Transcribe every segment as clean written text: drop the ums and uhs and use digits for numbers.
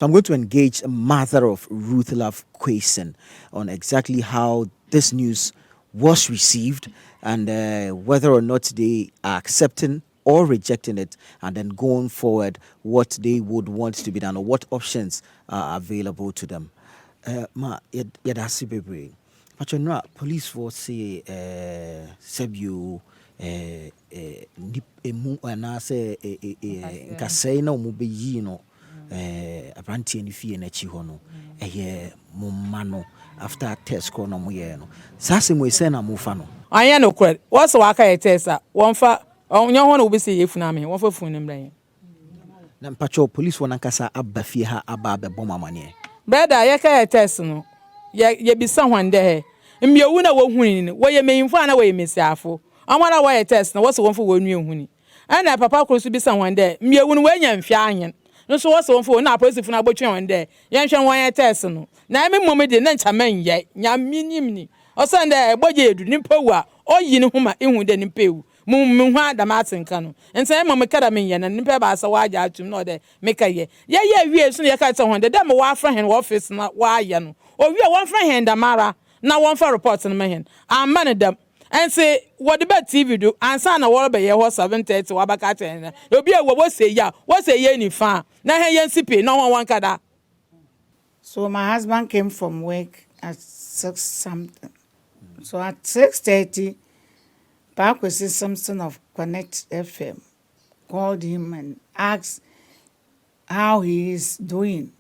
So I'm going to engage a mother of Ruth Love Quason on exactly how this news was received and whether or not they are accepting or rejecting it, and then going forward, what they would want to be done or what options are available to them. Yadasi Bebre. But you know, police force say, Sebu, emu anase nkasɛe na ɔmo bɛyi no abranteɛ no fie n'akyi hɔ no ɛyɛ mo mma no after test kɔ na ɔmo yɛ no saa sɛ mo ɛsɛ na mofa no anya no kɔ wɔsɛ waka yɛ test a wɔmfa ɔnyɛ hɔ na wobɛsɛ yɛfu na me wɔmfa fu no mmrɛ na mpatwɔ police wɔ nankasa aba fie ha aba abɛbɔ mo amaneɛ brɛda yɛka yɛ test no yɛbisa hɔn dɛ mmiewu na wɔhuni no wɔyɛ manyimfo a na wɔyɛ mesiafo amara wɔyɛ test na wɔsɛ wɔmfa wɔnua huni ɛna papa koro so bisa hɔn dɛ mmiewu no wɔanya mfia anyen no so wɔsɛ wɔmfa wɔn na apolisifoɔ no abɔtwe hɔn dɛ yɛnhwɛ wɔyɛ test no na ɛme mmom de na nkyama nyɛ nyamenyim ni ɔsɛn dɛ ɛbɔgye edu nipa wu a ɔyi ne ho ma ehu dɛ nipa ewu mu ho adam atenka no nsa ɛma me kada me yɛ na nipa ba asa wɔagya atum na ɔdɛ meka yɛ yɛyɛ wie so na yɛka tɛ hɔn dɛ mo wɔafra hɛn wɔ office na wɔayɛ no owie wɔmfra hɛn damara na wɔmfa report no mɛhɛn amma ne dam ɛnse wɔde bɛ TV do ansa na wɔrɔ bɛyɛ hɔ 7:30 wɔabaka tɛn na obi a wɔsɛ yɛ ni fa na hɛn yɛn sipe na wɔn kada. So my husband came from work at 6 something. So at 6:30, Pakwesi Simpson of Connect FM called him and asked how he is doing.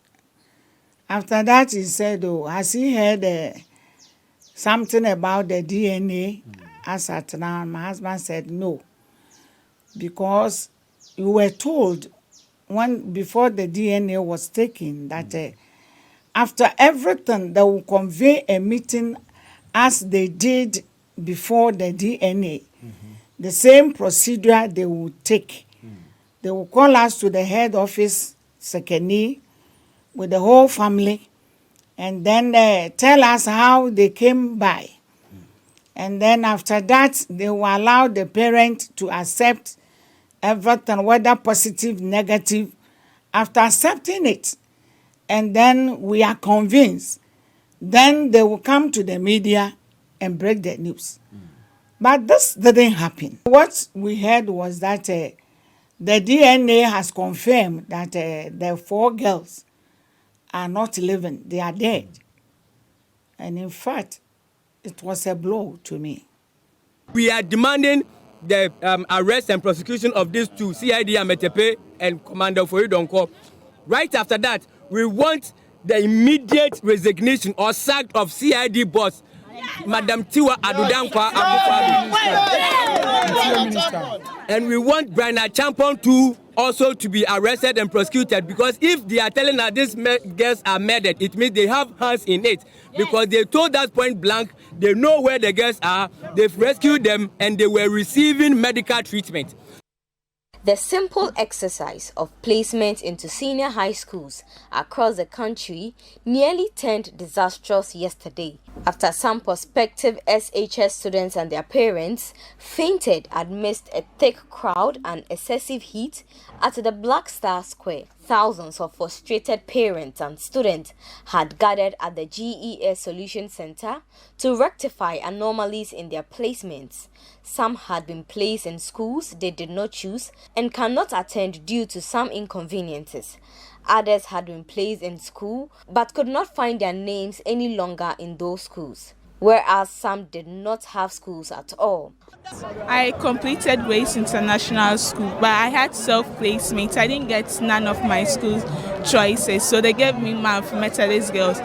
After that, he said, "Oh, has he heard something about the DNA?" As at now, my husband said no, because you were told before the DNA was taken that after everything they will convey a meeting as they did before the DNA. The same procedure they will take. They will call us to the head office, Sekeni, with the whole family, and then tell us how they came by. And then after that, they will allow the parent to accept everything, whether positive, negative. After accepting it, and then we are convinced, then they will come to the media and break the news. But this didn't happen. What we heard was that the DNA has confirmed that the 4 girls are not living, they are dead. And in fact, it was a blow to me. We are demanding the arrest and prosecution of these 2, CID Ametepe and Commander Foridonko. Right after that, we want the immediate resignation or sack of CID boss, Madam Tiwa Adudankwa Abufabi. And we want Brian Champon to also to be arrested and prosecuted, because if they are telling us these girls are murdered, it means they have hands in it, because they told us point blank they know where the girls are, they've rescued them, and they were receiving medical treatment. The simple exercise of placement into senior high schools across the country nearly turned disastrous yesterday after some prospective SHS students and their parents fainted amidst a thick crowd and excessive heat at the Black Star Square. Thousands of frustrated parents and students had gathered at the JHS Solution Center to rectify anomalies in their placements. Some had been placed in schools they did not choose and cannot attend due to some inconveniences. Others had been placed in school but could not find their names any longer in those schools, whereas some did not have schools at all. I completed Grace International School, but I had self-placement. I didn't get none of my school choices, so they gave me Math Methodist Girls.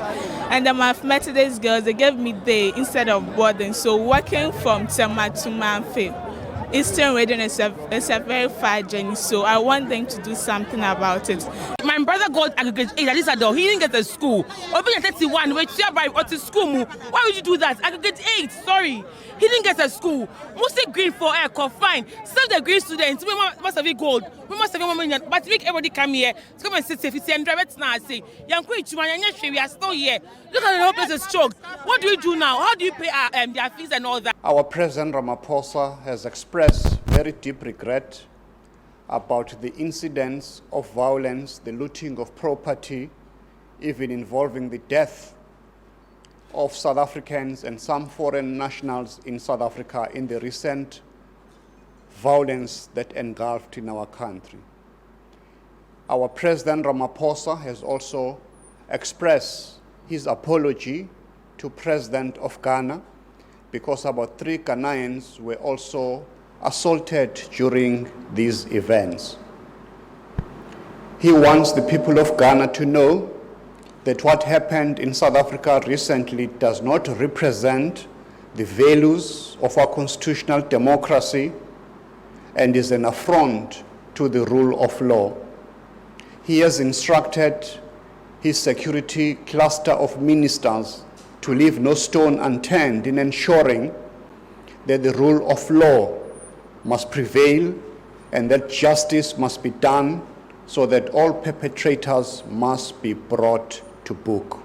And the Math Methodist Girls, they gave me day instead of boarding. So working from Tema to Manfield, Eastern Region is a very far journey, so I want them to do something about it. My brother got aggregate 8 at least at all. He didn't get a school. Open at 31, wait, or to school. Why would you do that? Aggregate 8, sorry. He didn't get a school. Mostly green for air, fine. Some the green students, we must have it gold. We must have money, but make everybody come here to come and sit safe and drive it now. Say, young queen, we are still here. Look at the whole place is choked. What do we do now? How do you pay their fees and all that? Our President Ramaphosa has expressed very deep regret about the incidents of violence, the looting of property even involving the death of South Africans and some foreign nationals in South Africa in the recent violence that engulfed in our country. Our President Ramaphosa has also expressed his apology to President of Ghana because about 3 Ghanaians were also assaulted during these events. He wants the people of Ghana to know that what happened in South Africa recently does not represent the values of our constitutional democracy and is an affront to the rule of law. He has instructed his security cluster of ministers to leave no stone unturned in ensuring that the rule of law must prevail and that justice must be done so that all perpetrators must be brought to book.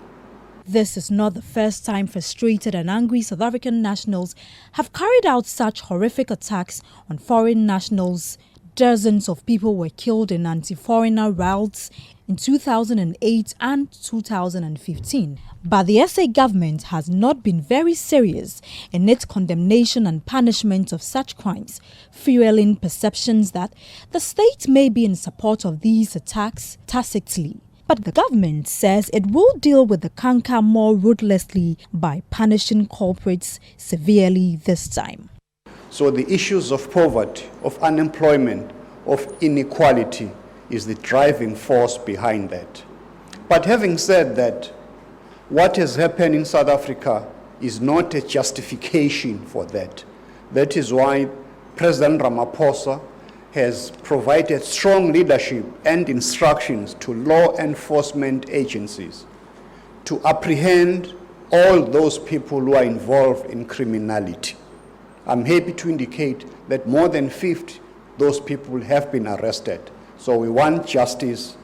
This is not the first time frustrated and angry South African nationals have carried out such horrific attacks on foreign nationals. Dozens of people were killed in anti-foreigner riots in 2008 and 2015. But the SA government has not been very serious in its condemnation and punishment of such crimes, fueling perceptions that the state may be in support of these attacks tacitly. But the government says it will deal with the canker more ruthlessly by punishing culprits severely this time. So the issues of poverty, of unemployment, of inequality is the driving force behind that. But having said that, what has happened in South Africa is not a justification for that. That is why President Ramaphosa has provided strong leadership and instructions to law enforcement agencies to apprehend all those people who are involved in criminality. I'm happy to indicate that more than 50 those people have been arrested. So we want justice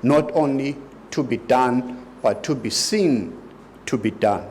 not only to be done, but to be seen to be done.